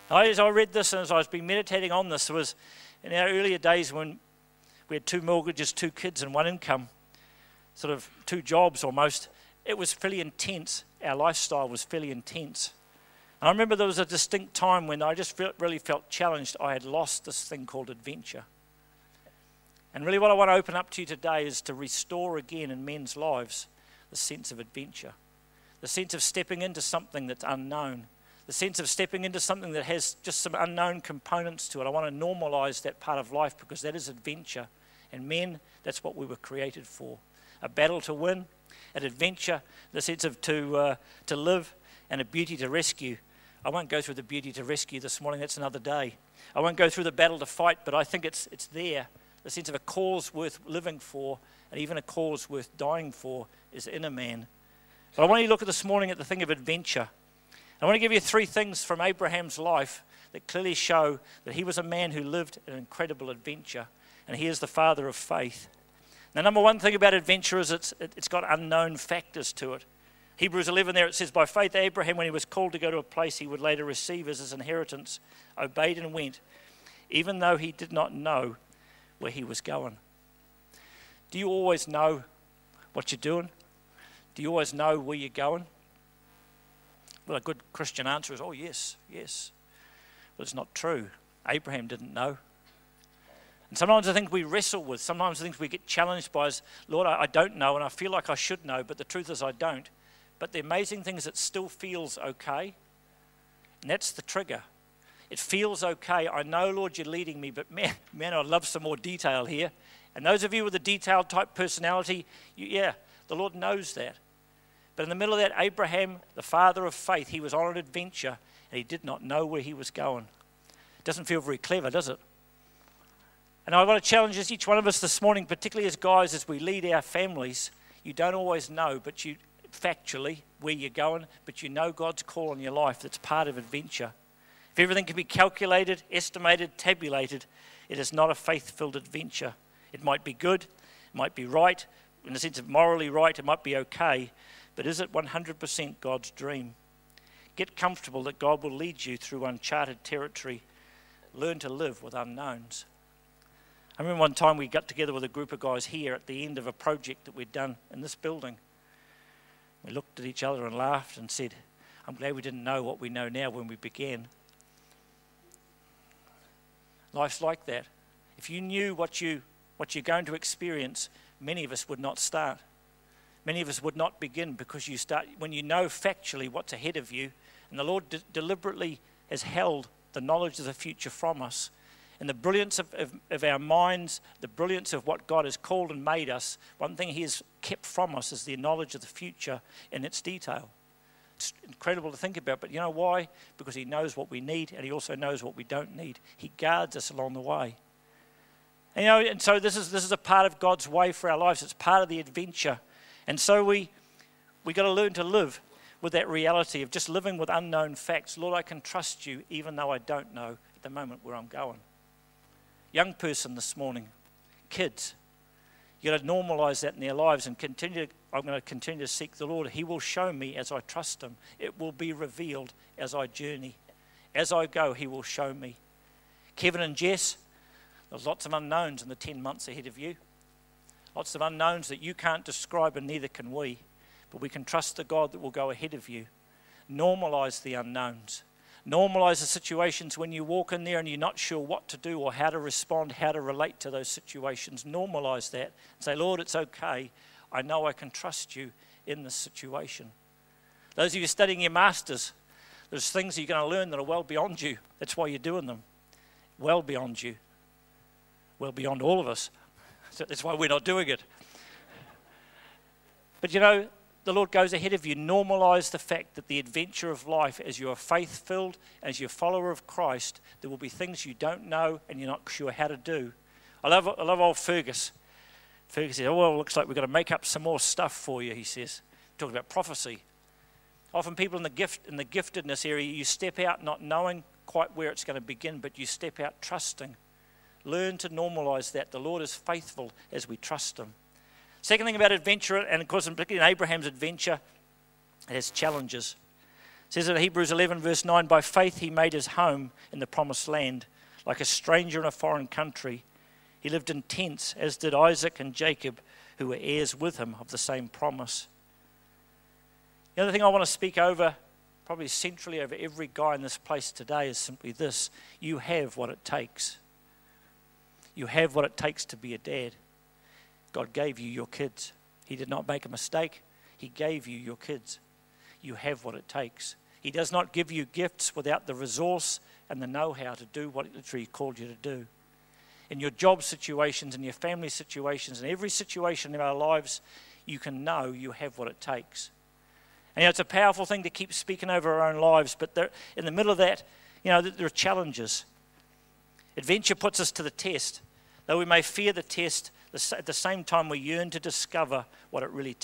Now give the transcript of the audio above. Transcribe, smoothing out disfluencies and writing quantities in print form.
As I read this and as I was been meditating on this, was in our earlier days when we had 2 mortgages, 2 kids and 1 income, sort of 2 jobs almost, it was fairly intense. Our lifestyle was fairly intense. And I remember there was a distinct time when I just really felt challenged. I had lost this thing called adventure. And really what I want to open up to you today is to restore again in men's lives the sense of adventure, the sense of stepping into something that's unknown, the sense of stepping into something that has just some unknown components to it. I want to normalize that part of life because that is adventure. And men, that's what we were created for. A battle to win, an adventure, the sense of to live, and a beauty to rescue. I won't go through the beauty to rescue this morning, that's another day. I won't go through the battle to fight, but I think it's there. The sense of a cause worth living for, and even a cause worth dying for, is in a man. But I want you to look at this morning at the thing of adventure. I want to give you 3 things from Abraham's life that clearly show that he was a man who lived an incredible adventure, and he is the father of faith. Now, number 1 thing about adventure is it's got unknown factors to it. Hebrews 11 there, it says, by faith Abraham, when he was called to go to a place he would later receive as his inheritance, obeyed and went, even though he did not know where he was going. Do you always know what you're doing? Do you always know where you're going? Well, a good Christian answer is, oh, yes, yes. But it's not true. Abraham didn't know. And sometimes I think we wrestle with, sometimes I think we get challenged by is, Lord, I don't know, and I feel like I should know, but the truth is I don't. But the amazing thing is it still feels okay. And that's the trigger. It feels okay. I know, Lord, you're leading me, but man, I'd love some more detail here. And those of you with a detailed type personality, the Lord knows that. But in the middle of that, Abraham, the father of faith, he was on an adventure and he did not know where he was going. It doesn't feel very clever, does it? And I want to challenge each one of us this morning, particularly as guys, as we lead our families. You don't always know, but you factually where you're going, but you know God's call on your life. That's part of adventure. If everything can be calculated, estimated, tabulated, it is not a faith-filled adventure. It might be good, it might be right, in the sense of morally right, it might be okay, but is it 100% God's dream? Get comfortable that God will lead you through uncharted territory. Learn to live with unknowns. I remember one time we got together with a group of guys here at the end of a project that we'd done in this building. We looked at each other and laughed and said, I'm glad we didn't know what we know now when we began. Life's like that. If you knew what you're going to experience, many of us would not start. Many of us would not begin because you start when you know factually what's ahead of you, and the Lord deliberately has held the knowledge of the future from us. And the brilliance of our minds, the brilliance of what God has called and made us, one thing he has kept from us is the knowledge of the future in its detail. It's incredible to think about, but you know why? Because he knows what we need and he also knows what we don't need. He guards us along the way. And so this is a part of God's way for our lives. It's part of the adventure. And so we got to learn to live with that reality of just living with unknown facts. Lord, I can trust you even though I don't know at the moment where I'm going. Young person this morning, kids, you've got to normalize that in their lives and I'm going to continue to seek the Lord. He will show me as I trust him. It will be revealed as I journey. As I go, he will show me. Kevin and Jess, there's lots of unknowns in the 10 months ahead of you. Lots of unknowns that you can't describe and neither can we. But we can trust the God that will go ahead of you. Normalize the unknowns. Normalize the situations when you walk in there and you're not sure what to do or how to respond, how to relate to those situations. Normalize that and say, Lord, it's okay. I know I can trust you in this situation. Those of you studying your masters, there's things you're going to learn that are well beyond you. That's why you're doing them. Well beyond you. Well beyond all of us. So that's why we're not doing it. But you know, the Lord goes ahead of you. Normalize the fact that the adventure of life, as you're faith-filled, as you're a follower of Christ, there will be things you don't know and you're not sure how to do. I love old Fergus. Fergus says, oh, well, it looks like we've got to make up some more stuff for you, he says. Talking about prophecy. Often people in the giftedness area, you step out not knowing quite where it's going to begin, but you step out trusting. Learn to normalize that. The Lord is faithful as we trust him. Second thing about adventure, and of course particularly in Abraham's adventure, it has challenges. It says in Hebrews 11 verse 9, by faith he made his home in the promised land, like a stranger in a foreign country. He lived in tents, as did Isaac and Jacob, who were heirs with him of the same promise. The other thing I want to speak over, probably centrally over every guy in this place today, is simply this: you have what it takes. You have what it takes to be a dad. God gave you your kids. He did not make a mistake. He gave you your kids. You have what it takes. He does not give you gifts without the resource and the know-how to do what He literally called you to do. In your job situations, in your family situations, in every situation in our lives, you can know you have what it takes. And it's a powerful thing to keep speaking over our own lives, but in the middle of that, there are challenges. Adventure puts us to the test. Though we may fear the test, at the same time we yearn to discover what it really takes.